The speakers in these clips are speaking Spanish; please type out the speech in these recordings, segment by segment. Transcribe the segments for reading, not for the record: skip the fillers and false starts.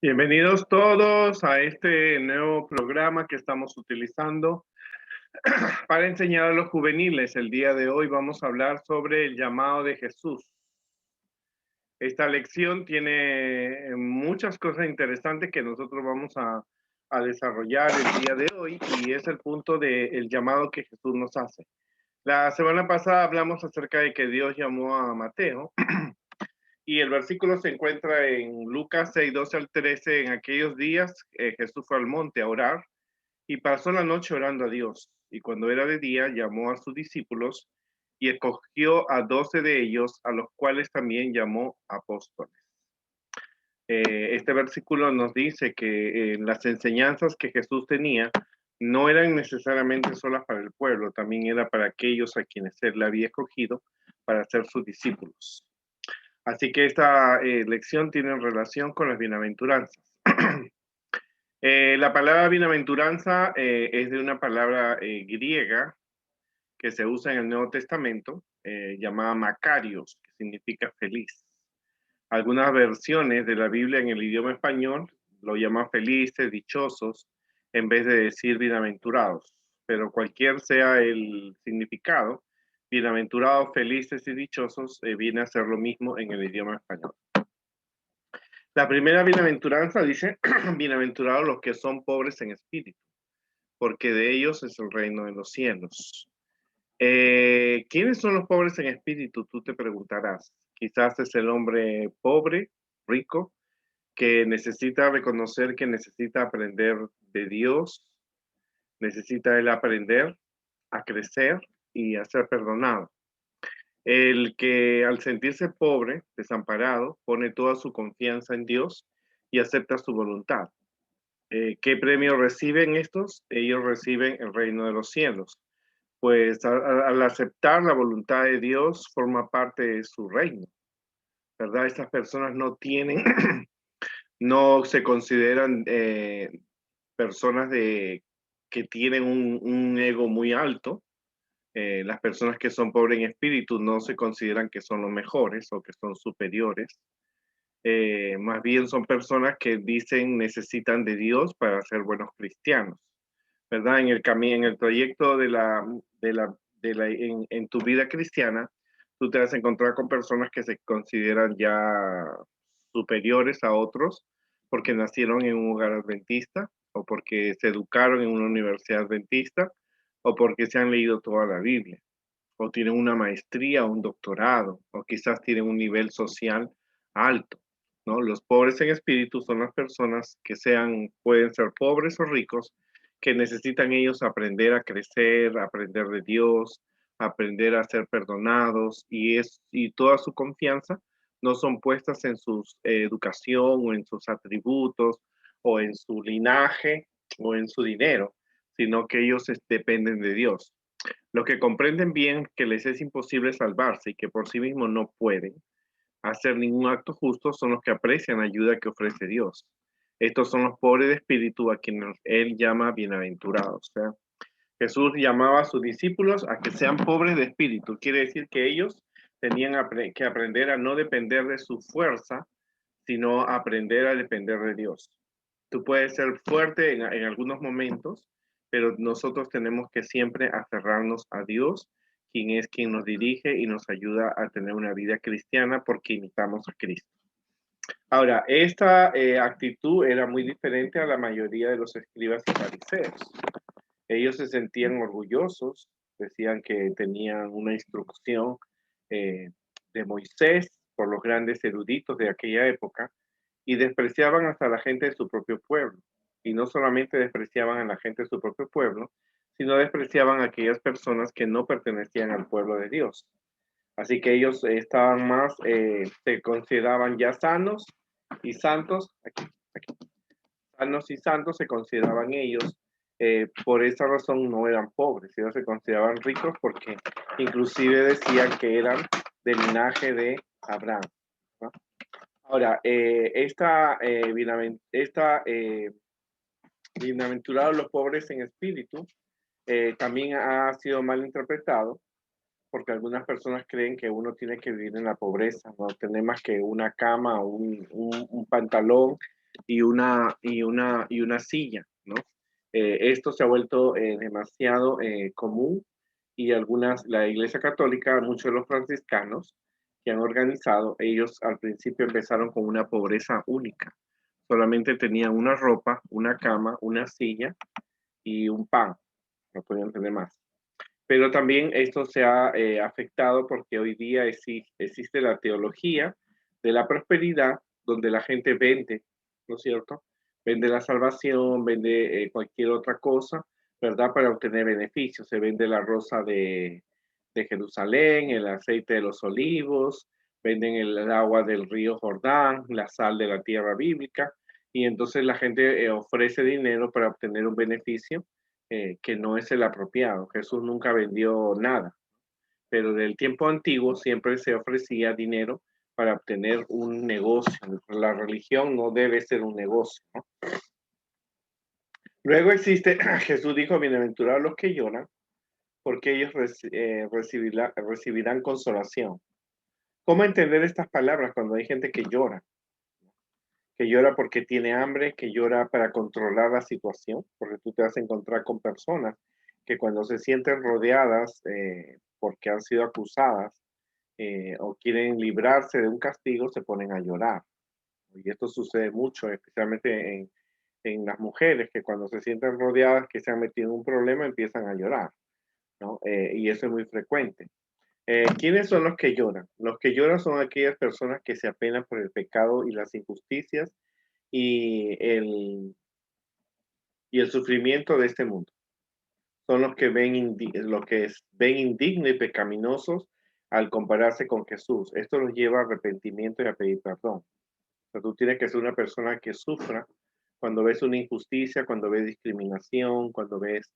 Bienvenidos todos a este nuevo programa que estamos utilizando para enseñar a los juveniles. El día de hoy vamos a hablar sobre el llamado de Jesús. Esta lección tiene muchas cosas interesantes que nosotros vamos a desarrollar el día de hoy y es el punto del llamado que Jesús nos hace. La semana pasada hablamos acerca de que Dios llamó a Mateo y el versículo se encuentra en Lucas 6, 12 al 13. En aquellos días Jesús fue al monte a orar y pasó la noche orando a Dios. Y cuando era de día, llamó a sus discípulos y escogió a 12 de ellos, a los cuales también llamó apóstoles. Este versículo nos dice que las enseñanzas que Jesús tenía no eran necesariamente solas para el pueblo, también era para aquellos a quienes él había escogido para ser sus discípulos. Así que esta lección tiene relación con las bienaventuranzas. La palabra bienaventuranza es de una palabra griega que se usa en el Nuevo Testamento, llamada Macarios, que significa feliz. Algunas versiones de la Biblia en el idioma español lo llaman felices, dichosos, en vez de decir bienaventurados. Pero cualquier sea el significado, bienaventurados, felices y dichosos viene a ser lo mismo en el idioma español. La primera bienaventuranza dice, bienaventurados los que son pobres en espíritu, porque de ellos es el reino de los cielos. ¿Quiénes son los pobres en espíritu? Tú te preguntarás. Quizás es el hombre pobre, rico, que necesita reconocer que necesita aprender de Dios, necesita él aprender a crecer y a ser perdonado. El que al sentirse pobre, desamparado, pone toda su confianza en Dios y acepta su voluntad. ¿Qué premio reciben estos? Ellos reciben el reino de los cielos. Pues al aceptar la voluntad de Dios, forma parte de su reino, ¿verdad? Estas personas no tienen, no se consideran personas que tienen un ego muy alto. Las personas que son pobres en espíritu no se consideran que son los mejores o que son superiores. Más bien son personas que dicen necesitan de Dios para ser buenos cristianos, ¿verdad? En el camino, en el trayecto en tu vida cristiana, tú te vas a encontrar con personas que se consideran ya superiores a otros porque nacieron en un hogar adventista o porque se educaron en una universidad adventista o porque se han leído toda la Biblia o tienen una maestría o un doctorado o quizás tienen un nivel social alto, ¿no? Los pobres en espíritu son las personas que pueden ser pobres o ricos, que necesitan ellos aprender a crecer, aprender de Dios, aprender a ser perdonados y toda su confianza no son puestas en su educación o en sus atributos o en su linaje o en su dinero, sino que ellos dependen de Dios. Los que comprenden bien que les es imposible salvarse y que por sí mismos no pueden hacer ningún acto justo son los que aprecian la ayuda que ofrece Dios. Estos son los pobres de espíritu a quienes Él llama bienaventurados. O sea, Jesús llamaba a sus discípulos a que sean pobres de espíritu. Quiere decir que ellos tenían que aprender a no depender de su fuerza, sino aprender a depender de Dios. Tú puedes ser fuerte en algunos momentos, pero nosotros tenemos que siempre aferrarnos a Dios, quien es quien nos dirige y nos ayuda a tener una vida cristiana porque imitamos a Cristo. Ahora, esta actitud era muy diferente a la mayoría de los escribas y fariseos. Ellos se sentían orgullosos, decían que tenían una instrucción eh, de Moisés por los grandes eruditos de aquella época y despreciaban hasta la gente de su propio pueblo. Y no solamente despreciaban a la gente de su propio pueblo, sino despreciaban a aquellas personas que no pertenecían al pueblo de Dios. Así que ellos estaban más, se consideraban ya sanos y santos, sanos y santos se consideraban ellos. Por esa razón no eran pobres, ellos se consideraban ricos porque inclusive decían que eran del linaje de Abraham, ¿no? Ahora, bienaventurados los pobres en espíritu también ha sido mal interpretado porque algunas personas creen que uno tiene que vivir en la pobreza, no tener más que una cama, un pantalón y una silla, ¿no? Esto se ha vuelto demasiado común y la Iglesia Católica, muchos de los franciscanos que han organizado, ellos al principio empezaron con una pobreza única. Solamente tenían una ropa, una cama, una silla y un pan. No podían tener más. Pero también esto se ha afectado porque hoy día existe la teología de la prosperidad, donde la gente vende, ¿no es cierto? Vende la salvación, vende cualquier otra cosa, ¿verdad? Para obtener beneficios. Se vende la rosa de Jerusalén, el aceite de los olivos, venden el agua del río Jordán, la sal de la tierra bíblica, y entonces la gente ofrece dinero para obtener un beneficio que no es el apropiado. Jesús nunca vendió nada, pero del tiempo antiguo siempre se ofrecía dinero para obtener un negocio. La religión no debe ser un negocio, ¿no? Luego existe, Jesús dijo, bienaventurados los que lloran, porque ellos recibirán consolación. ¿Cómo entender estas palabras cuando hay gente que llora? Que llora porque tiene hambre, que llora para controlar la situación, porque tú te vas a encontrar con personas que cuando se sienten rodeadas porque han sido acusadas o quieren librarse de un castigo, se ponen a llorar. Y esto sucede mucho, especialmente en las mujeres, que cuando se sienten rodeadas, que se han metido en un problema, empiezan a llorar, ¿no? Y eso es muy frecuente. ¿Quiénes son los que lloran? Los que lloran son aquellas personas que se apenan por el pecado y las injusticias y el sufrimiento de este mundo. Son los que ven indignos y pecaminosos al compararse con Jesús. Esto los lleva a arrepentimiento y a pedir perdón. Pero tú tienes que ser una persona que sufra cuando ves una injusticia, cuando ves discriminación, cuando ves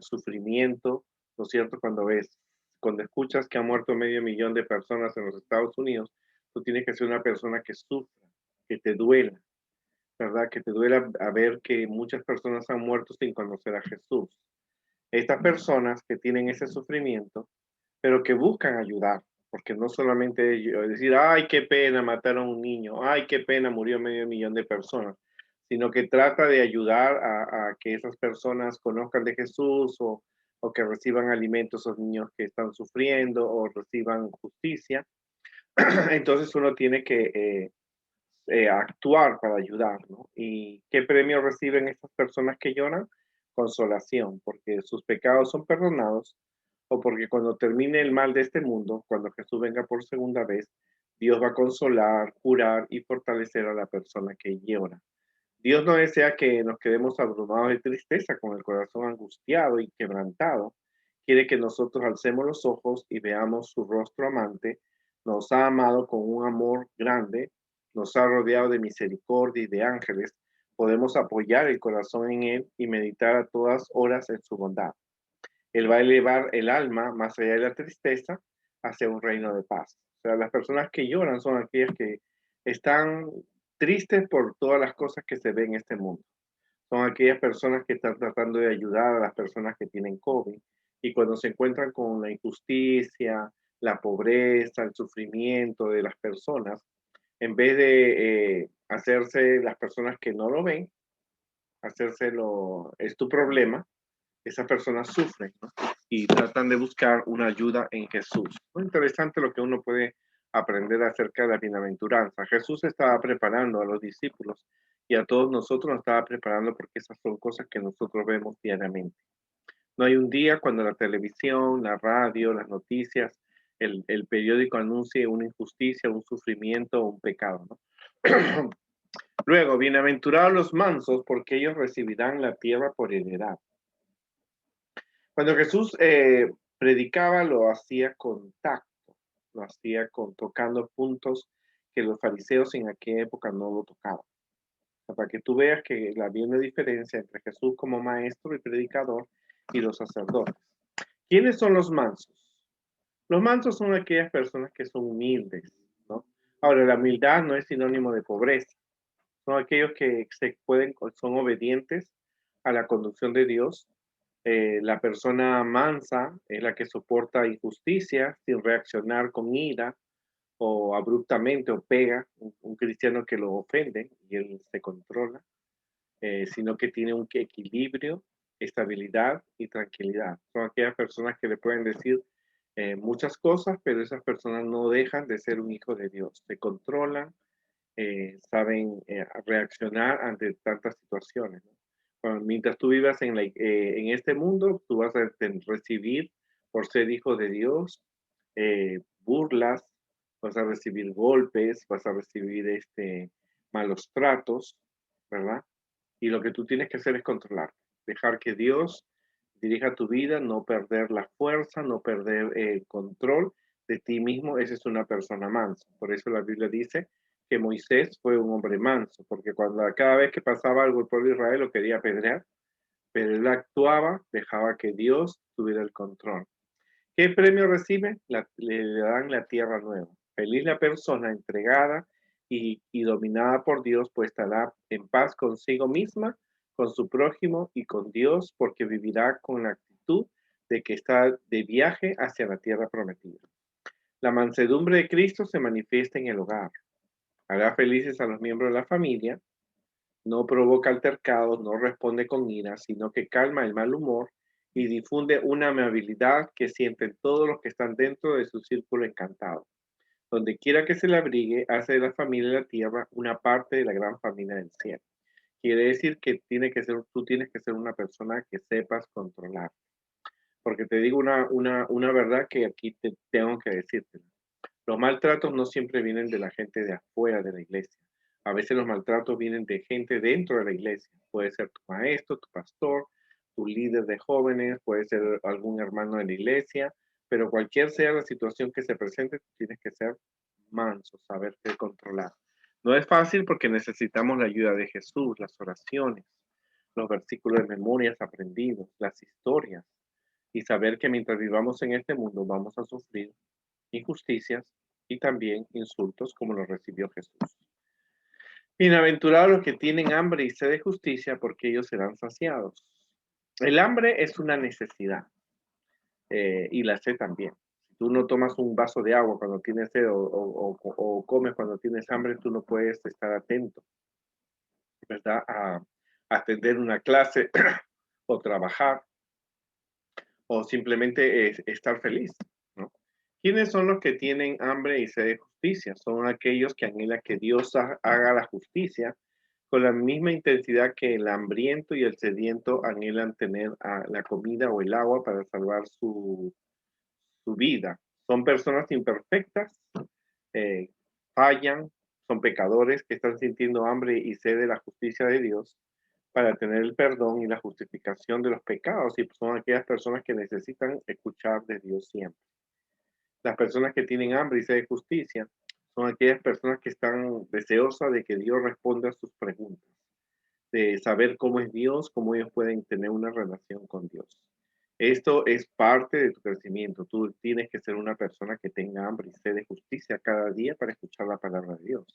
sufrimiento, ¿no es cierto? Cuando escuchas que ha muerto 500.000 de personas en los Estados Unidos, tú tienes que ser una persona que sufra, que te duela, ¿verdad? Que te duela a ver que muchas personas han muerto sin conocer a Jesús. Estas personas que tienen ese sufrimiento, pero que buscan ayudar, porque no solamente decir, ay, qué pena, mataron a un niño, ay, qué pena, murió 500.000 de personas, sino que trata de ayudar a que esas personas conozcan de Jesús o que reciban alimentos a esos niños que están sufriendo o reciban justicia. Entonces uno tiene que actuar para ayudar, ¿no? ¿Y qué premio reciben estas personas que lloran? Consolación, porque sus pecados son perdonados o porque cuando termine el mal de este mundo, cuando Jesús venga por segunda vez, Dios va a consolar, curar y fortalecer a la persona que llora. Dios no desea que nos quedemos abrumados de tristeza, con el corazón angustiado y quebrantado. Quiere que nosotros alcemos los ojos y veamos su rostro amante. Nos ha amado con un amor grande, nos ha rodeado de misericordia y de ángeles. Podemos apoyar el corazón en Él y meditar a todas horas en su bondad. Él va a elevar el alma más allá de la tristeza hacia un reino de paz. O sea, las personas que lloran son aquellas que están tristes por todas las cosas que se ven en este mundo. Son aquellas personas que están tratando de ayudar a las personas que tienen COVID y cuando se encuentran con la injusticia, la pobreza, el sufrimiento de las personas, en vez de hacerse las personas que no lo ven, es tu problema, esas personas sufren, ¿no? Y tratan de buscar una ayuda en Jesús. Muy interesante lo que uno puede aprender acerca de la bienaventuranza. Jesús estaba preparando a los discípulos y a todos nosotros nos estaba preparando porque esas son cosas que nosotros vemos diariamente. No hay un día cuando la televisión, la radio, las noticias, el periódico anuncie una injusticia, un sufrimiento o un pecado, ¿no? Luego, bienaventurados los mansos, porque ellos recibirán la tierra por heredad. Cuando Jesús predicaba, lo hacía con tacto, lo hacía tocando puntos que los fariseos en aquella época no lo tocaban. O sea, para que tú veas que había una diferencia entre Jesús como maestro y predicador y los sacerdotes. ¿Quiénes son los mansos? Los mansos son aquellas personas que son humildes, ¿no? Ahora, la humildad no es sinónimo de pobreza. Son aquellos que son obedientes a la conducción de Dios. La persona mansa es la que soporta injusticia sin reaccionar con ira o abruptamente o pega un cristiano que lo ofende y él se controla, sino que tiene un equilibrio, estabilidad y tranquilidad. Son aquellas personas que le pueden decir muchas cosas, pero esas personas no dejan de ser un hijo de Dios. Se controlan, saben reaccionar ante tantas situaciones, ¿no? Mientras tú vivas en este mundo, tú vas a recibir, por ser hijo de Dios, burlas, vas a recibir golpes, vas a recibir malos tratos, ¿verdad? Y lo que tú tienes que hacer es controlar, dejar que Dios dirija tu vida, no perder la fuerza, no perder el control de ti mismo. Esa es una persona mansa. Por eso la Biblia dice que Moisés fue un hombre manso, porque cuando cada vez que pasaba algo el pueblo de Israel lo quería apedrear, pero él actuaba, dejaba que Dios tuviera el control. ¿Qué premio recibe? Le dan la tierra nueva. Feliz la persona entregada y dominada por Dios, pues estará en paz consigo misma, con su prójimo y con Dios, porque vivirá con la actitud de que está de viaje hacia la tierra prometida. La mansedumbre de Cristo se manifiesta en el hogar. Hará felices a los miembros de la familia, no provoca altercados, no responde con ira, sino que calma el mal humor y difunde una amabilidad que sienten todos los que están dentro de su círculo encantado. Donde quiera que se le abrigue, hace de la familia de la tierra una parte de la gran familia del cielo. Quiere decir que tú tienes que ser una persona que sepas controlar. Porque te digo una verdad que aquí te tengo que decirte. Los maltratos no siempre vienen de la gente de afuera de la iglesia. A veces los maltratos vienen de gente dentro de la iglesia. Puede ser tu maestro, tu pastor, tu líder de jóvenes, puede ser algún hermano de la iglesia, pero cualquier sea la situación que se presente, tú tienes que ser manso, saberte controlar. No es fácil porque necesitamos la ayuda de Jesús, las oraciones, los versículos de memorias aprendidos, las historias, y saber que mientras vivamos en este mundo vamos a sufrir injusticias y también insultos como los recibió Jesús. Bienaventurados los que tienen hambre y sed de justicia, porque ellos serán saciados. El hambre es una necesidad y la sed también. Si tú no tomas un vaso de agua cuando tienes sed o comes cuando tienes hambre, tú no puedes estar atento, ¿verdad? A atender una clase o trabajar o simplemente estar feliz, ¿no? ¿Quiénes son los que tienen hambre y sed de justicia? Son aquellos que anhelan que Dios haga la justicia con la misma intensidad que el hambriento y el sediento anhelan tener la comida o el agua para salvar su vida. Son personas imperfectas, eh, fallan, son pecadores que están sintiendo hambre y sed de la justicia de Dios para tener el perdón y la justificación de los pecados, y son aquellas personas que necesitan escuchar de Dios siempre. Las personas que tienen hambre y sed de justicia son aquellas personas que están deseosas de que Dios responda a sus preguntas, de saber cómo es Dios, cómo ellos pueden tener una relación con Dios. Esto es parte de tu crecimiento. Tú tienes que ser una persona que tenga hambre y sed de justicia cada día para escuchar la palabra de Dios.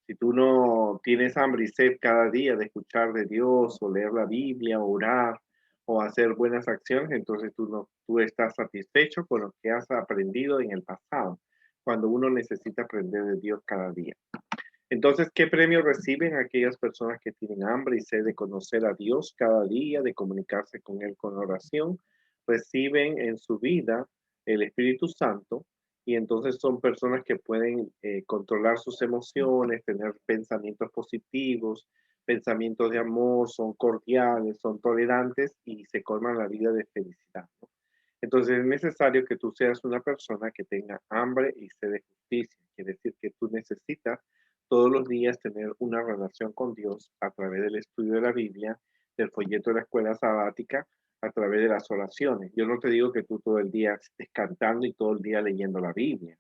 Si tú no tienes hambre y sed cada día de escuchar de Dios o leer la Biblia, orar o hacer buenas acciones, entonces tú estás satisfecho con lo que has aprendido en el pasado, cuando uno necesita aprender de Dios cada día. Entonces, ¿qué premio reciben aquellas personas que tienen hambre y sed de conocer a Dios cada día, de comunicarse con Él con oración? Reciben en su vida el Espíritu Santo y entonces son personas que pueden controlar sus emociones, tener pensamientos positivos, pensamientos de amor, son cordiales, son tolerantes y se colman la vida de felicidad, ¿no? Entonces es necesario que tú seas una persona que tenga hambre y sed de justicia. Quiere decir que tú necesitas todos los días tener una relación con Dios a través del estudio de la Biblia, del folleto de la escuela sabática, a través de las oraciones. Yo no te digo que tú todo el día estés cantando y todo el día leyendo la Biblia.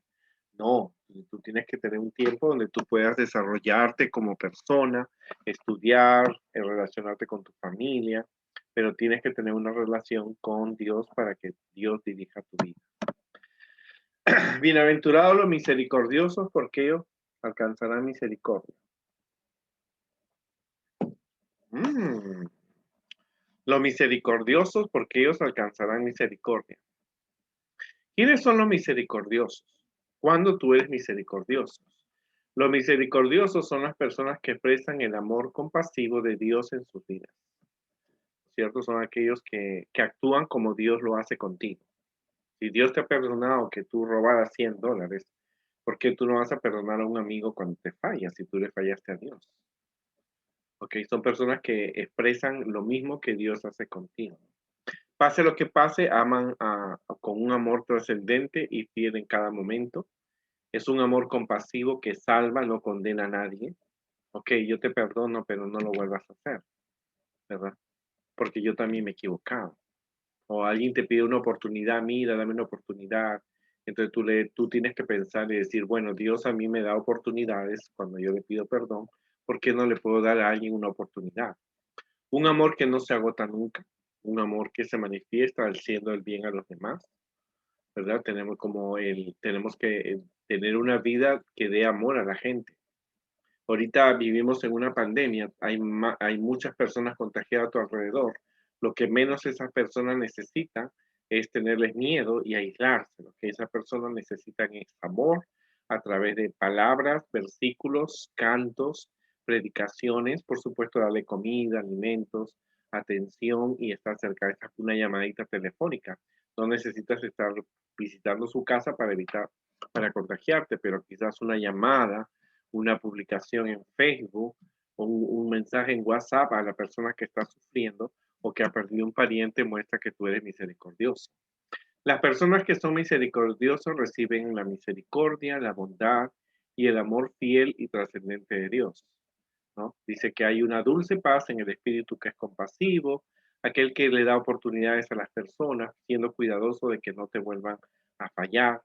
No, tú tienes que tener un tiempo donde tú puedas desarrollarte como persona, estudiar, relacionarte con tu familia, pero tienes que tener una relación con Dios para que Dios dirija tu vida. Bienaventurados los misericordiosos, porque ellos alcanzarán misericordia. Los misericordiosos, porque ellos alcanzarán misericordia. ¿Quiénes son los misericordiosos? Cuando tú eres misericordioso. Los misericordiosos son las personas que expresan el amor compasivo de Dios en sus vidas, ¿cierto? Son aquellos que actúan como Dios lo hace contigo. Si Dios te ha perdonado que tú robaras $100, ¿por qué tú no vas a perdonar a un amigo cuando te fallas si tú le fallaste a Dios? ¿Ok? Son personas que expresan lo mismo que Dios hace contigo. Pase lo que pase, aman con un amor trascendente y fiel en cada momento. Es un amor compasivo que salva, no condena a nadie. Ok, yo te perdono, pero no lo vuelvas a hacer, ¿verdad? Porque yo también me he equivocado. O alguien te pide una oportunidad, mira, dame una oportunidad. Entonces tú tienes que pensar y decir, bueno, Dios a mí me da oportunidades cuando yo le pido perdón, ¿por qué no le puedo dar a alguien una oportunidad? Un amor que no se agota nunca, un amor que se manifiesta haciendo el bien a los demás, ¿verdad? Tenemos que tener una vida que dé amor a la gente. Ahorita vivimos en una pandemia, hay muchas personas contagiadas a tu alrededor. Lo que menos esas personas necesitan es tenerles miedo y aislarse. Lo que esas personas necesitan es amor a través de palabras, versículos, cantos, predicaciones, por supuesto, darle comida, alimentos, atención y estar cerca de una llamadita telefónica. No necesitas estar visitando su casa para contagiarte, pero quizás una llamada, una publicación en Facebook, o un mensaje en WhatsApp a la persona que está sufriendo o que ha perdido un pariente muestra que tú eres misericordioso. Las personas que son misericordiosas reciben la misericordia, la bondad y el amor fiel y trascendente de Dios, ¿no? Dice que hay una dulce paz en el espíritu que es compasivo, aquel que le da oportunidades a las personas, siendo cuidadoso de que no te vuelvan a fallar,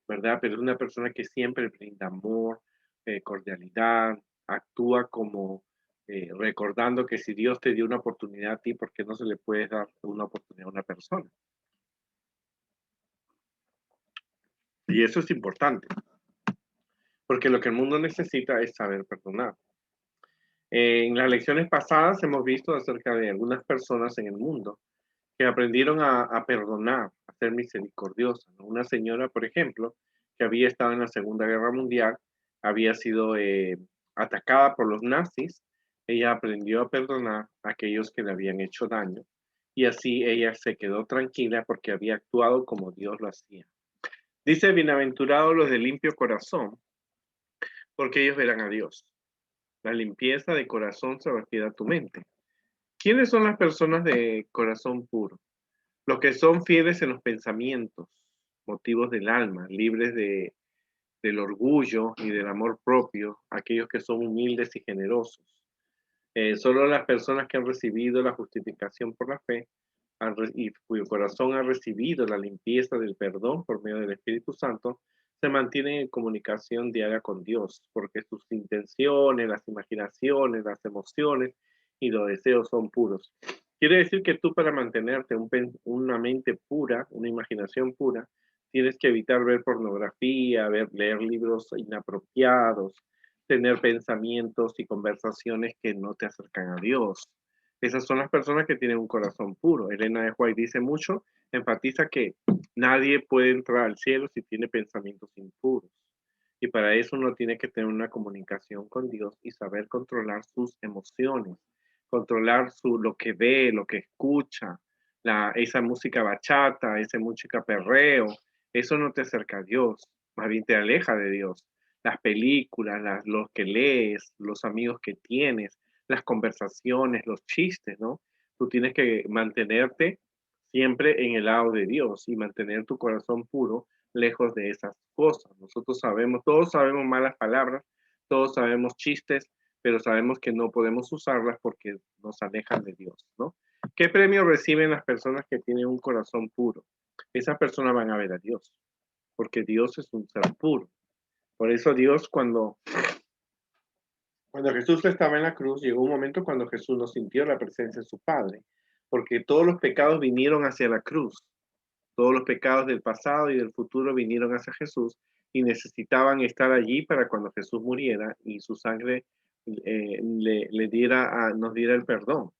¿verdad? Pero es una persona que siempre brinda amor, cordialidad, actúa como recordando que si Dios te dio una oportunidad a ti, ¿por qué no se le puede dar una oportunidad a una persona? Y eso es importante, porque lo que el mundo necesita es saber perdonar. En las lecciones pasadas hemos visto acerca de algunas personas en el mundo que aprendieron a perdonar, a ser misericordiosas, ¿no? Una señora, por ejemplo, que había estado en la Segunda Guerra Mundial, había sido atacada por los nazis, ella aprendió a perdonar a aquellos que le habían hecho daño y así ella se quedó tranquila porque había actuado como Dios lo hacía. Dice, bienaventurados los de limpio corazón, porque ellos verán a Dios. La limpieza de corazón se refiere a tu mente. ¿Quiénes son las personas de corazón puro? Los que son fieles en los pensamientos, motivos del alma, libres del orgullo y del amor propio, aquellos que son humildes y generosos. Solo las personas que han recibido la justificación por la fe y cuyo corazón ha recibido la limpieza del perdón por medio del Espíritu Santo, se mantienen en comunicación diaria con Dios, porque sus intenciones, las imaginaciones, las emociones y los deseos son puros. Quiere decir que tú para mantenerte una mente pura, una imaginación pura, tienes que evitar ver pornografía, leer libros inapropiados, tener pensamientos y conversaciones que no te acercan a Dios. Esas son las personas que tienen un corazón puro. Elena de White dice mucho, enfatiza que nadie puede entrar al cielo si tiene pensamientos impuros. Y para eso uno tiene que tener una comunicación con Dios y saber controlar sus emociones, controlar lo que ve, lo que escucha, esa música bachata, esa música perreo. Eso no te acerca a Dios, más bien te aleja de Dios. Las películas, los que lees, los amigos que tienes, las conversaciones, los chistes, ¿no? Tú tienes que mantenerte siempre en el lado de Dios y mantener tu corazón puro lejos de esas cosas. Nosotros sabemos, todos sabemos malas palabras, todos sabemos chistes, pero sabemos que no podemos usarlas porque nos alejan de Dios, ¿no? ¿Qué premio reciben las personas que tienen un corazón puro? Esas personas van a ver a Dios, porque Dios es un ser puro. Por eso Dios cuando Jesús estaba en la cruz, llegó un momento cuando Jesús no sintió la presencia de su Padre, porque todos los pecados vinieron hacia la cruz. Todos los pecados del pasado y del futuro vinieron hacia Jesús y necesitaban estar allí para cuando Jesús muriera y su sangre nos diera el perdón.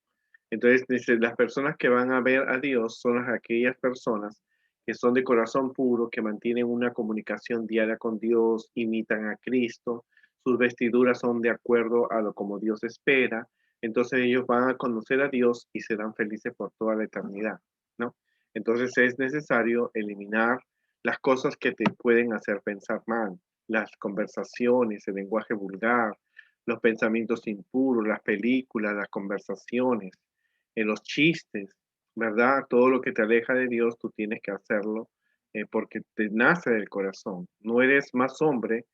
Entonces, dice, las personas que van a ver a Dios son aquellas personas que son de corazón puro, que mantienen una comunicación diaria con Dios, imitan a Cristo, sus vestiduras son de acuerdo a lo como Dios espera, entonces ellos van a conocer a Dios y serán felices por toda la eternidad, ¿no? Entonces es necesario eliminar las cosas que te pueden hacer pensar mal, las conversaciones, el lenguaje vulgar, los pensamientos impuros, las películas, las conversaciones, los chistes, ¿verdad? Todo lo que te aleja de Dios, tú tienes que hacerlo porque te nace del corazón. No eres más hombre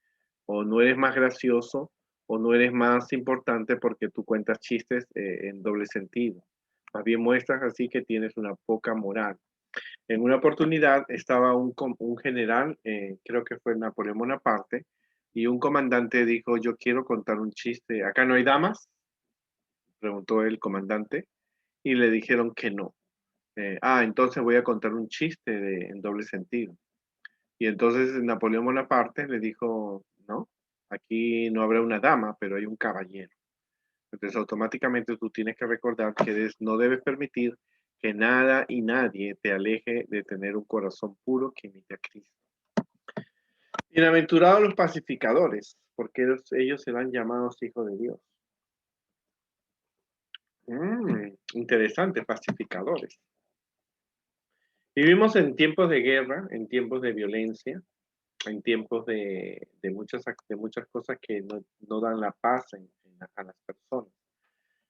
o no eres más gracioso o no eres más importante porque tú cuentas chistes en doble sentido. Más bien muestras así que tienes una poca moral. En una oportunidad estaba un general, creo que fue Napoleón Bonaparte, y un comandante dijo, yo quiero contar un chiste. ¿Acá no hay damas? Preguntó el comandante y le dijeron que no. Entonces voy a contar un chiste en doble sentido. Y entonces Napoleón Bonaparte le dijo, no, aquí no habrá una dama, pero hay un caballero. Entonces automáticamente tú tienes que recordar que no debes permitir que nada y nadie te aleje de tener un corazón puro que imite a Cristo. Bienaventurados los pacificadores, porque ellos serán llamados hijos de Dios. Interesante, pacificadores. Vivimos en tiempos de guerra, en tiempos de violencia, en tiempos de muchas cosas que no dan la paz a las personas.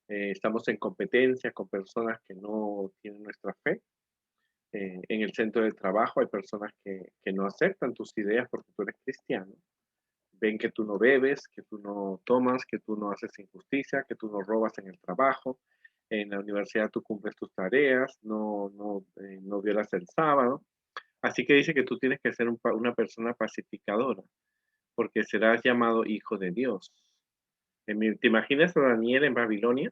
Estamos en competencia con personas que no tienen nuestra fe. En el centro de trabajo hay personas que no aceptan tus ideas porque tú eres cristiano. Ven que tú no bebes, que tú no tomas, que tú no haces injusticia, que tú no robas en el trabajo. En la universidad tú cumples tus tareas, no violas el sábado. Así que dice que tú tienes que ser una persona pacificadora, porque serás llamado hijo de Dios. ¿Te imaginas a Daniel en Babilonia?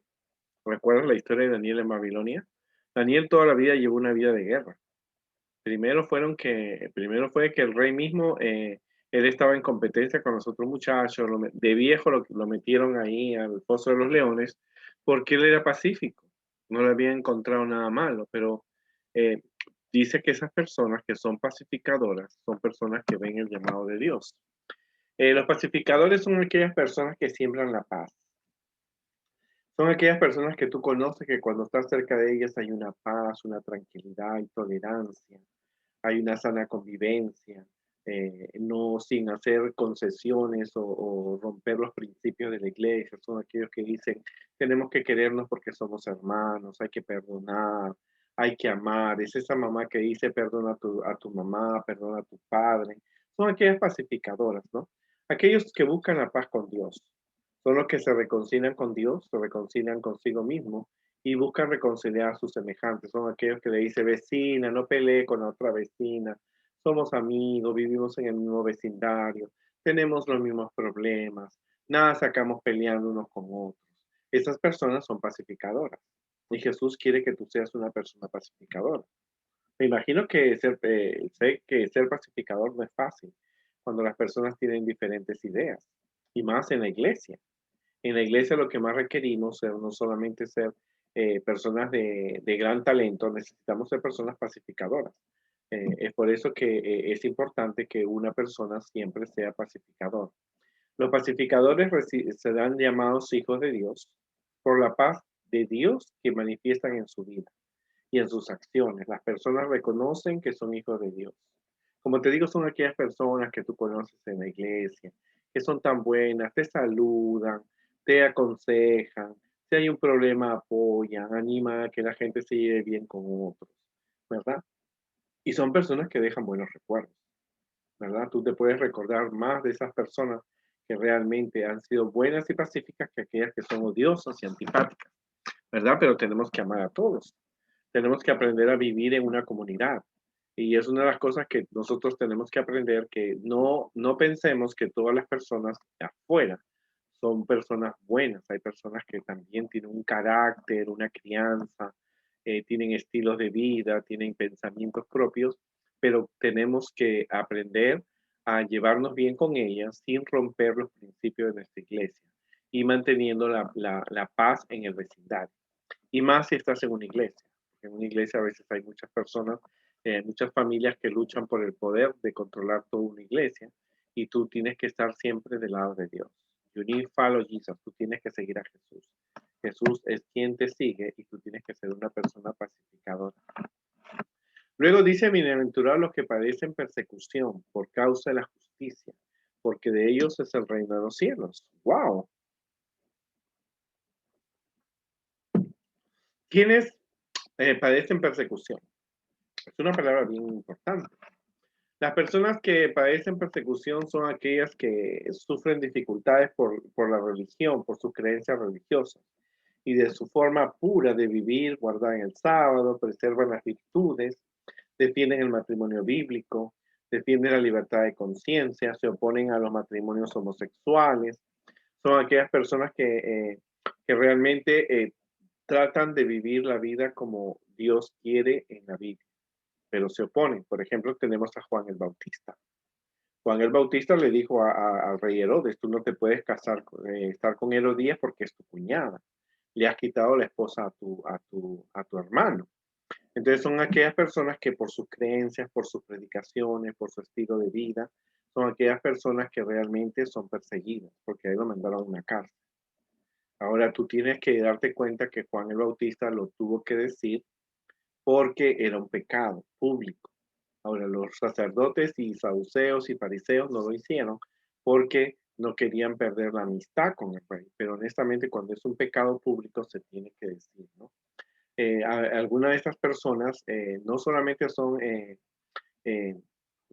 ¿Recuerdas la historia de Daniel en Babilonia? Daniel toda la vida llevó una vida de guerra. Primero fue que el rey mismo, él estaba en competencia con los otros muchachos, de viejo lo metieron ahí al pozo de los leones, porque él era pacífico, no le había encontrado nada malo, pero eh, dice que esas personas que son pacificadoras son personas que ven el llamado de Dios. Los pacificadores son aquellas personas que siembran la paz. Son aquellas personas que tú conoces que cuando estás cerca de ellas hay una paz, una tranquilidad y tolerancia, hay una sana convivencia, no sin hacer concesiones o romper los principios de la iglesia. Son aquellos que dicen, tenemos que querernos porque somos hermanos, hay que perdonar, hay que amar. Es esa mamá que dice, perdona a tu mamá, perdona a tu padre. Son aquellas pacificadoras, ¿no? Aquellos que buscan la paz con Dios. Son los que se reconcilian con Dios, se reconcilian consigo mismo y buscan reconciliar a sus semejantes. Son aquellos que le dicen, vecina, no pelee con la otra vecina, somos amigos, vivimos en el mismo vecindario, tenemos los mismos problemas, nada sacamos peleando unos con otros. Esas personas son pacificadoras y Jesús quiere que tú seas una persona pacificadora. Me imagino que sé que ser pacificador no es fácil cuando las personas tienen diferentes ideas y más en la iglesia. En la iglesia lo que más requerimos es no solamente ser personas de gran talento, necesitamos ser personas pacificadoras. Es por eso que es importante que una persona siempre sea pacificador. Los pacificadores serán llamados hijos de Dios por la paz de Dios que manifiestan en su vida y en sus acciones. Las personas reconocen que son hijos de Dios. Como te digo, son aquellas personas que tú conoces en la iglesia, que son tan buenas, te saludan, te aconsejan, si hay un problema apoyan, animan a que la gente se lleve bien con otros, ¿verdad? Y son personas que dejan buenos recuerdos, ¿verdad? Tú te puedes recordar más de esas personas que realmente han sido buenas y pacíficas que aquellas que son odiosas y antipáticas, ¿verdad? Pero tenemos que amar a todos. Tenemos que aprender a vivir en una comunidad. Y es una de las cosas que nosotros tenemos que aprender, que no pensemos que todas las personas de afuera son personas buenas. Hay personas que también tienen un carácter, una crianza, tienen estilos de vida, tienen pensamientos propios, pero tenemos que aprender a llevarnos bien con ellas sin romper los principios de nuestra iglesia y manteniendo la paz en el vecindario. Y más si estás en una iglesia. En una iglesia a veces hay muchas personas Muchas familias que luchan por el poder de controlar toda una iglesia y tú tienes que estar siempre del lado de Dios. You need to follow Jesus. Tú tienes que seguir a Jesús. Jesús es quien te sigue y tú tienes que ser una persona pacificadora. Luego dice, bienaventurados los que padecen persecución por causa de la justicia, porque de ellos es el reino de los cielos. ¡Wow! ¿Quiénes padecen persecución? Es una palabra bien importante. Las personas que padecen persecución son aquellas que sufren dificultades por la religión, por sus creencias religiosas y de su forma pura de vivir, guardan el sábado, preservan las virtudes, defienden el matrimonio bíblico, defienden la libertad de conciencia, se oponen a los matrimonios homosexuales. Son aquellas personas que realmente tratan de vivir la vida como Dios quiere en la Biblia, pero se oponen. Por ejemplo, tenemos a Juan el Bautista. Juan el Bautista le dijo al rey Herodes, tú no te puedes casar, estar con Herodías porque es tu cuñada. Le has quitado la esposa a tu hermano. Entonces son aquellas personas que por sus creencias, por sus predicaciones, por su estilo de vida, son aquellas personas que realmente son perseguidas, porque ahí lo mandaron a una cárcel. Ahora tú tienes que darte cuenta que Juan el Bautista lo tuvo que decir porque era un pecado público. Ahora los sacerdotes y saduceos y fariseos no lo hicieron porque no querían perder la amistad con el rey. Pero honestamente cuando es un pecado público se tiene que decir, ¿no? Algunas de estas personas no solamente son eh,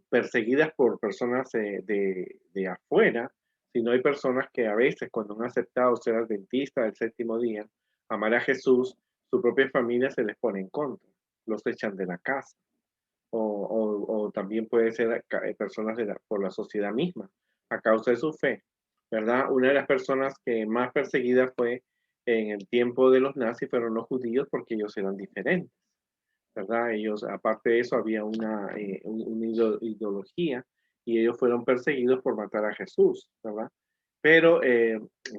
perseguidas por personas de afuera, sino hay personas que a veces cuando han aceptado ser adventistas del séptimo día, amar a Jesús, su propia familia se les pone en contra, los echan de la casa. O también puede ser personas por la sociedad misma, a causa de su fe, ¿verdad? Una de las personas que más perseguida fue en el tiempo de los nazis fueron los judíos porque ellos eran diferentes. ¿Verdad? Ellos, aparte de eso, había una ideología y ellos fueron perseguidos por matar a Jesús, ¿verdad? Pero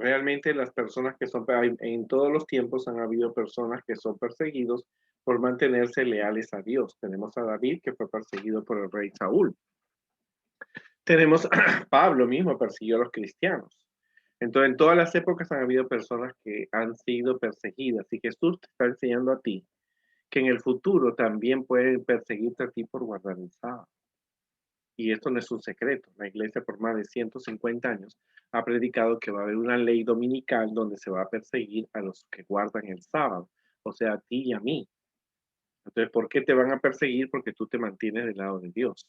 realmente las personas que son, en todos los tiempos han habido personas que son perseguidos por mantenerse leales a Dios. Tenemos a David que fue perseguido por el rey Saúl. Tenemos a Pablo mismo persiguió a los cristianos. Entonces, en todas las épocas han habido personas que han sido perseguidas y Jesús te está enseñando a ti que en el futuro también pueden perseguirte a ti por guardar el sábado. Y esto no es un secreto. La iglesia por más de 150 años ha predicado que va a haber una ley dominical donde se va a perseguir a los que guardan el sábado, o sea, a ti y a mí. Entonces, ¿por qué te van a perseguir? Porque tú te mantienes del lado de Dios,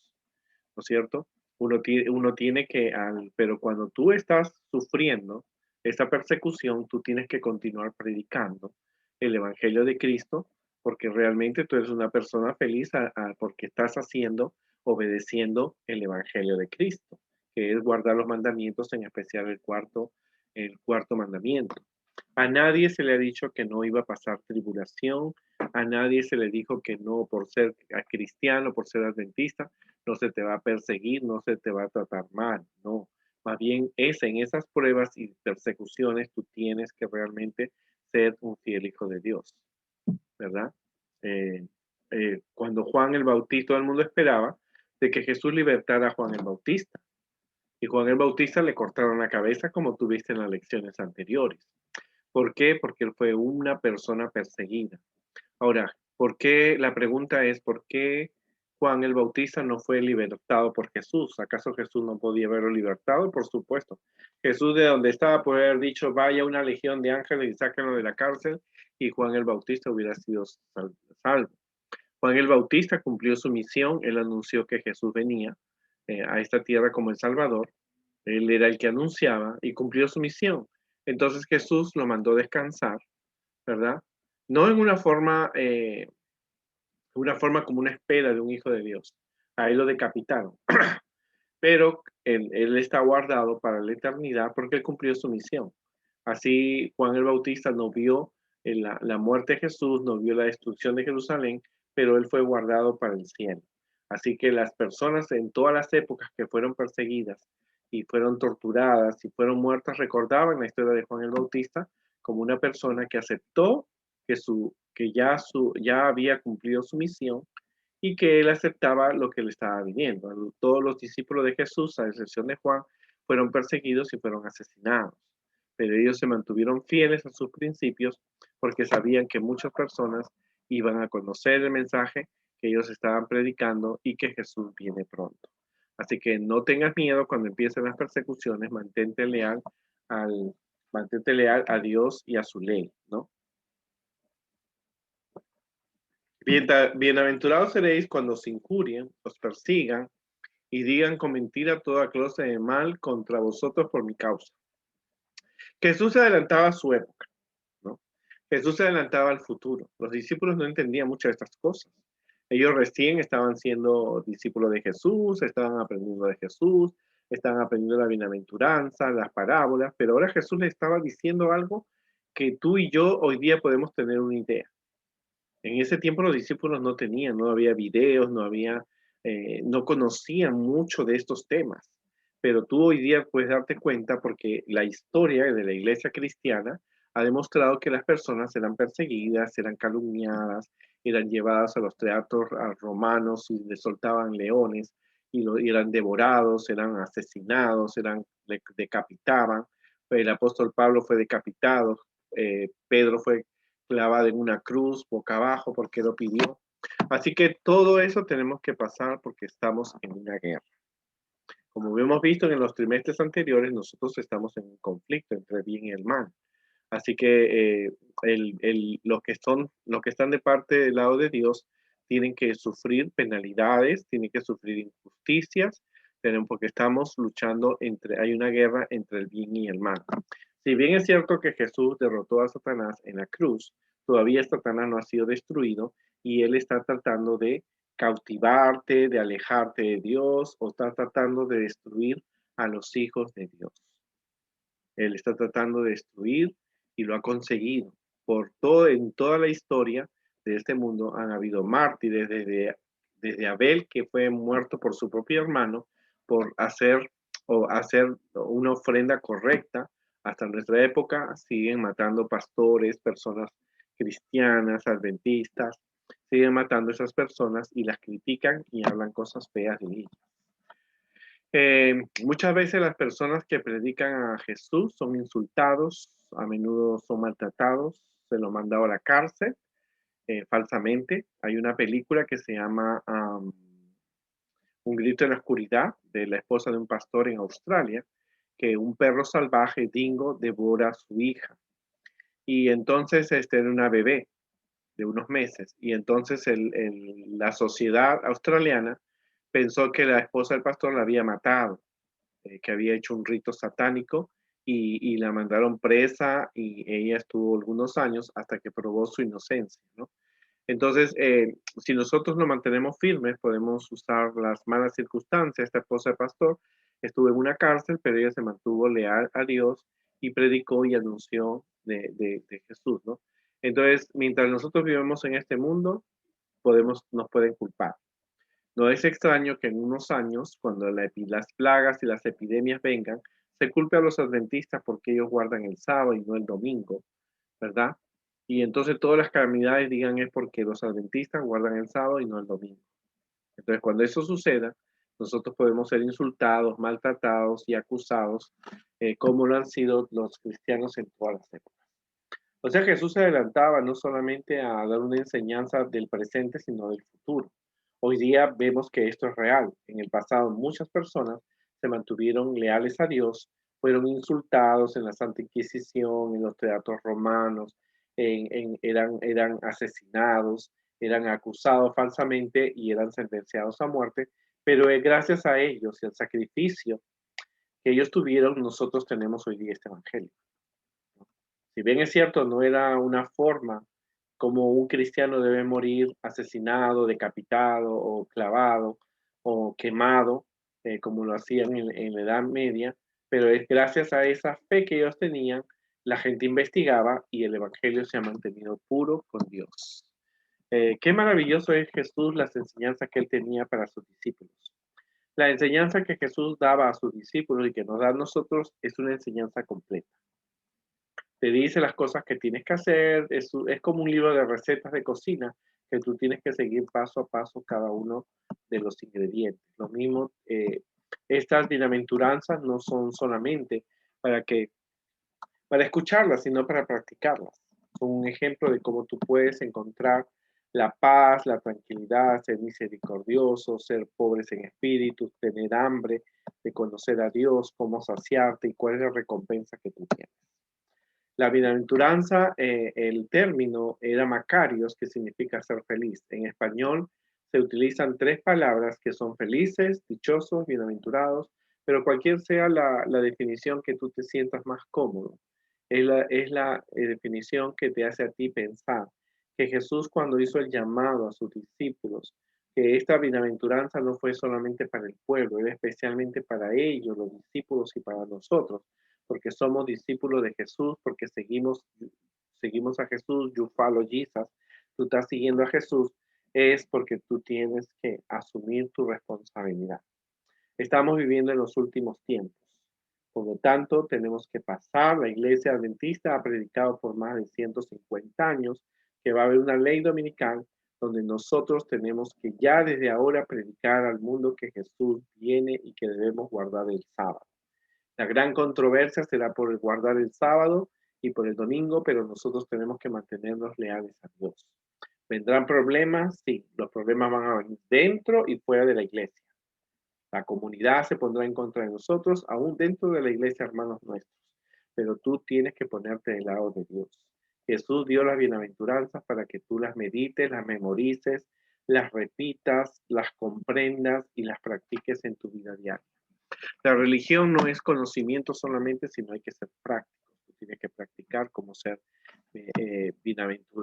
¿no es cierto? Uno tiene que, pero cuando tú estás sufriendo esta persecución, tú tienes que continuar predicando el Evangelio de Cristo, porque realmente tú eres una persona feliz porque estás haciendo, obedeciendo el Evangelio de Cristo, que es guardar los mandamientos, en especial el cuarto mandamiento. A nadie se le ha dicho que no iba a pasar tribulación, a nadie se le dijo que no por ser cristiano, por ser adventista, no se te va a perseguir, no se te va a tratar mal, no. Más bien es en esas pruebas y persecuciones tú tienes que realmente ser un fiel hijo de Dios, ¿verdad? Eh, cuando Juan el Bautista, todo el mundo esperaba de que Jesús libertara a Juan el Bautista. Y Juan el Bautista le cortaron la cabeza como tuviste en las lecciones anteriores. ¿Por qué? Porque él fue una persona perseguida. Ahora, ¿por qué? La pregunta es, ¿por qué Juan el Bautista no fue libertado por Jesús? ¿Acaso Jesús no podía haberlo libertado? Por supuesto. Jesús de donde estaba puede haber dicho, vaya una legión de ángeles y sáquenlo de la cárcel, y Juan el Bautista hubiera sido salvo. Juan el Bautista cumplió su misión, él anunció que Jesús venía a esta tierra como el Salvador, él era el que anunciaba y cumplió su misión. Entonces Jesús lo mandó descansar, ¿verdad? No en una forma como una espera de un hijo de Dios. Ahí lo decapitaron. Pero él está guardado para la eternidad porque él cumplió su misión. Así Juan el Bautista no vio la muerte de Jesús, no vio la destrucción de Jerusalén, pero él fue guardado para el cielo. Así que las personas en todas las épocas que fueron perseguidas y fueron torturadas y fueron muertas recordaban la historia de Juan el Bautista como una persona que aceptó que ya había cumplido su misión y que él aceptaba lo que le estaba viniendo. Todos los discípulos de Jesús, a excepción de Juan, fueron perseguidos y fueron asesinados, pero ellos se mantuvieron fieles a sus principios porque sabían que muchas personas iban a conocer el mensaje que ellos estaban predicando y que Jesús viene pronto. Así que no tengas miedo cuando empiecen las persecuciones, al, mantente leal a Dios y a su ley, ¿no? Bienaventurados seréis cuando os injurien, os persigan y digan con mentira toda clase de mal contra vosotros por mi causa. Jesús se adelantaba a su época, ¿no? Jesús se adelantaba al futuro. Los discípulos no entendían muchas de estas cosas. Ellos recién estaban siendo discípulos de Jesús, estaban aprendiendo de Jesús, estaban aprendiendo la bienaventuranza, las parábolas, pero ahora Jesús les estaba diciendo algo que tú y yo hoy día podemos tener una idea. En ese tiempo los discípulos no tenían, no había videos, no conocían mucho de estos temas. Pero tú hoy día puedes darte cuenta porque la historia de la iglesia cristiana ha demostrado que las personas eran perseguidas, eran calumniadas, eran llevadas a los teatros romanos y les soltaban leones y eran devorados, eran asesinados, decapitaban. El apóstol Pablo fue decapitado, Pedro fue clavado en una cruz boca abajo porque lo pidió. Así que todo eso tenemos que pasar porque estamos en una guerra. Como hemos visto en los trimestres anteriores, nosotros estamos en un conflicto entre el bien y el mal. Así que los que están de parte del lado de Dios tienen que sufrir penalidades, tienen que sufrir injusticias, porque estamos luchando hay una guerra entre el bien y el mal. Si bien es cierto que Jesús derrotó a Satanás en la cruz, todavía Satanás no ha sido destruido y él está tratando de cautivarte, de alejarte de Dios o está tratando de destruir a los hijos de Dios. Él está tratando de destruir y lo ha conseguido. En toda la historia de este mundo han habido mártires desde Abel, que fue muerto por su propio hermano, por hacer una ofrenda correcta. Hasta nuestra época siguen matando pastores, personas cristianas, adventistas, siguen matando a esas personas y las critican y hablan cosas feas de ellas. Muchas veces las personas que predican a Jesús son insultados, a menudo son maltratados, se los mandado a la cárcel falsamente. Hay una película que se llama Un grito en la oscuridad, de la esposa de un pastor en Australia, que un perro salvaje, dingo, devora a su hija. Y entonces era una bebé de unos meses. Y entonces la sociedad australiana pensó que la esposa del pastor la había matado, que había hecho un rito satánico y la mandaron presa y ella estuvo algunos años hasta que probó su inocencia, ¿no? Entonces, si nosotros nos mantenemos firmes, podemos usar las malas circunstancias. Esta esposa de pastor estuvo en una cárcel, pero ella se mantuvo leal a Dios y predicó y anunció de Jesús, ¿no? Entonces, mientras nosotros vivimos en este mundo, nos pueden culpar. No es extraño que en unos años, cuando las plagas y las epidemias vengan, se culpe a los adventistas porque ellos guardan el sábado y no el domingo, ¿verdad? Y entonces todas las calamidades digan es porque los adventistas guardan el sábado y no el domingo. Entonces, cuando eso suceda, nosotros podemos ser insultados, maltratados y acusados, como lo han sido los cristianos en todas las épocas. O sea, Jesús se adelantaba no solamente a dar una enseñanza del presente, sino del futuro. Hoy día vemos que esto es real. En el pasado muchas personas se mantuvieron leales a Dios, fueron insultados en la Santa Inquisición, en los teatros romanos, eran asesinados, eran acusados falsamente y eran sentenciados a muerte, pero es gracias a ellos y al sacrificio que ellos tuvieron, nosotros tenemos hoy día este evangelio. Si bien es cierto, no era una forma como un cristiano debe morir asesinado, decapitado o clavado o quemado, como lo hacían en la Edad Media, pero es gracias a esa fe que ellos tenían, la gente investigaba y el Evangelio se ha mantenido puro con Dios. Qué maravilloso es Jesús, las enseñanzas que él tenía para sus discípulos. La enseñanza que Jesús daba a sus discípulos y que nos da a nosotros es una enseñanza completa. Te dice las cosas que tienes que hacer, es como un libro de recetas de cocina que tú tienes que seguir paso a paso cada uno de los ingredientes. Lo mismo, estas bienaventuranzas no son solamente para que para escucharlas, sino para practicarlas. Son un ejemplo de cómo tú puedes encontrar la paz, la tranquilidad, ser misericordioso, ser pobres en espíritu, tener hambre de conocer a Dios, cómo saciarte y cuál es la recompensa que tú tienes. La bienaventuranza, el término era Macarios, que significa ser feliz. En español se utilizan tres palabras que son felices, dichosos, bienaventurados, pero cualquier sea la definición que tú te sientas más cómodo. Es la definición que te hace a ti pensar que Jesús, cuando hizo el llamado a sus discípulos, que esta bienaventuranza no fue solamente para el pueblo, era especialmente para ellos, los discípulos, y para nosotros, porque somos discípulos de Jesús, porque seguimos a Jesús. You follow Jesus. Tú estás siguiendo a Jesús, es porque tú tienes que asumir tu responsabilidad. Estamos viviendo en los últimos tiempos. Por lo tanto, tenemos que pasar. La iglesia adventista ha predicado por más de 150 años que va a haber una ley dominical donde nosotros tenemos que ya desde ahora predicar al mundo que Jesús viene y que debemos guardar el sábado. La gran controversia será por guardar el sábado y por el domingo, pero nosotros tenemos que mantenernos leales a Dios. ¿Vendrán problemas? Sí, los problemas van a venir dentro y fuera de la iglesia. La comunidad se pondrá en contra de nosotros, aún dentro de la iglesia, hermanos nuestros. Pero tú tienes que ponerte del lado de Dios. Jesús dio las bienaventuranzas para que tú las medites, las memorices, las repitas, las comprendas y las practiques en tu vida diaria. La religión no es conocimiento solamente, sino hay que ser práctico. Tú tienes que practicar cómo ser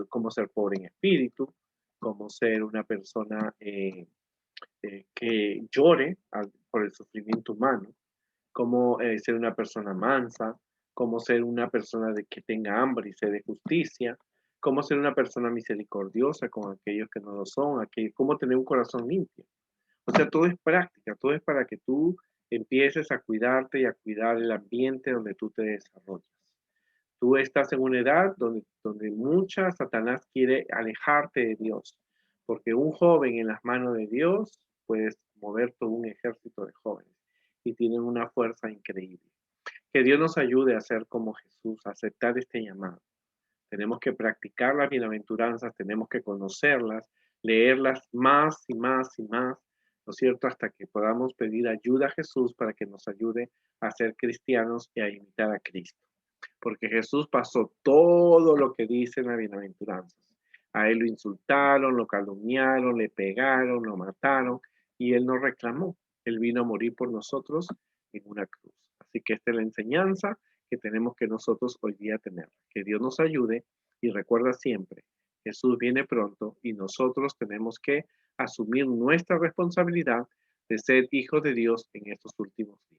cómo ser pobre en espíritu, cómo ser una persona que llore por el sufrimiento humano, cómo ser una persona mansa, cómo ser una persona que tenga hambre y sed de justicia, cómo ser una persona misericordiosa con aquellos que no lo son, cómo tener un corazón limpio. O sea, todo es práctica, todo es para que tú empieces a cuidarte y a cuidar el ambiente donde tú te desarrollas. Tú estás en una edad donde Satanás quiere alejarte de Dios, porque un joven en las manos de Dios puedes mover todo un ejército de jóvenes y tienen una fuerza increíble. Que Dios nos ayude a ser como Jesús, a aceptar este llamado. Tenemos que practicar las bienaventuranzas, tenemos que conocerlas, leerlas más y más y más, ¿no es cierto? Hasta que podamos pedir ayuda a Jesús para que nos ayude a ser cristianos y a imitar a Cristo. Porque Jesús pasó todo lo que dice en las bienaventuranzas. A él lo insultaron, lo calumniaron, le pegaron, lo mataron y él no reclamó. Él vino a morir por nosotros en una cruz. Así que esta es la enseñanza que tenemos que nosotros hoy día tener. Que Dios nos ayude y recuerda siempre, Jesús viene pronto y nosotros tenemos que asumir nuestra responsabilidad de ser hijos de Dios en estos últimos días.